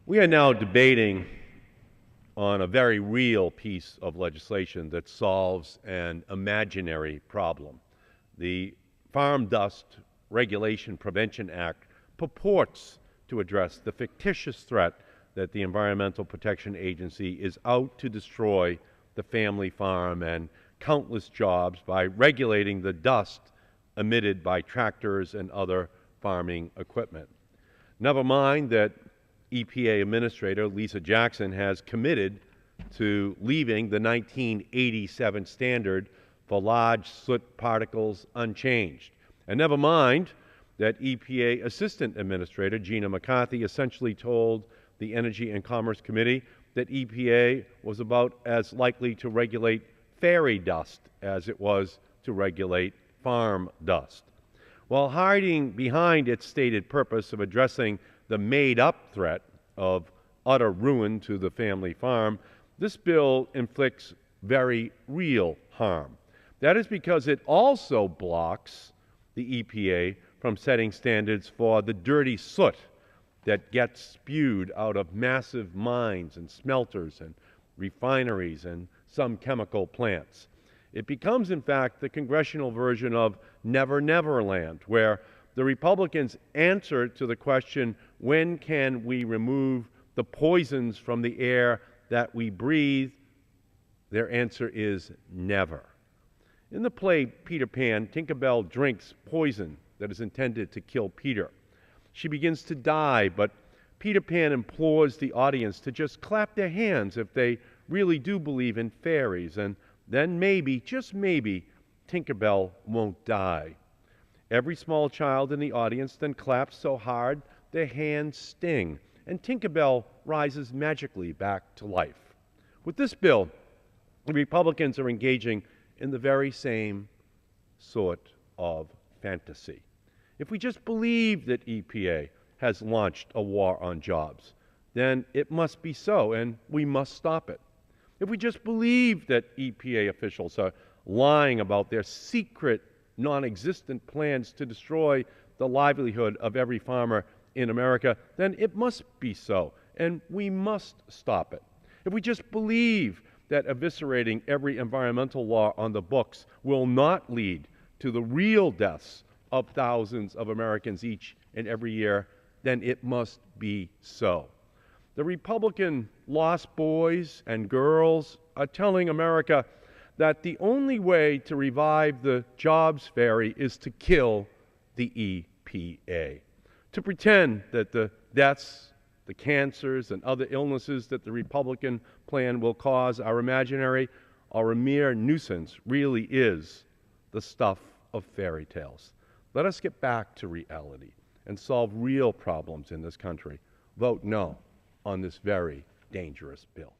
We are now debating on a very real piece of legislation that solves an imaginary problem. The Farm Dust Regulation Prevention Act purports to address the fictitious threat that the Environmental Protection Agency is out to destroy the family farm and countless jobs by regulating the dust emitted by tractors and other farming equipment. Never mind that EPA Administrator Lisa Jackson has committed to leaving the 1987 standard for large soot particles unchanged. And never mind that EPA Assistant Administrator Gina McCarthy essentially told the Energy and Commerce Committee that EPA was about as likely to regulate fairy dust as it was to regulate farm dust. While hiding behind its stated purpose of addressing the made-up threat of utter ruin to the family farm, this bill inflicts very real harm. That is because it also blocks the EPA from setting standards for the dirty soot that gets spewed out of massive mines and smelters and refineries and some chemical plants. It becomes, in fact, the congressional version of Never Never Land, where the Republicans answer to the question, when can we remove the poisons from the air that we breathe? Their answer is never. In the play Peter Pan, Tinkerbell drinks poison that is intended to kill Peter. She begins to die, but Peter Pan implores the audience to just clap their hands if they really do believe in fairies, and then maybe, just maybe, Tinkerbell won't die. Every small child in the audience then claps so hard their hands sting, and Tinkerbell rises magically back to life. With this bill, the Republicans are engaging in the very same sort of fantasy. If we just believe that EPA has launched a war on jobs, then it must be so, and we must stop it. If we just believe that EPA officials are lying about their secret, non-existent plans to destroy the livelihood of every farmer in America, then it must be so, and we must stop it. If we just believe that eviscerating every environmental law on the books will not lead to the real deaths of thousands of Americans each and every year, then it must be so. The Republican lost boys and girls are telling America that the only way to revive the jobs fairy is to kill the EPA, to pretend that the deaths, the cancers, and other illnesses that the Republican plan will cause are imaginary or a mere nuisance really is the stuff of fairy tales. Let us get back to reality and solve real problems in this country. Vote no on this very dangerous bill.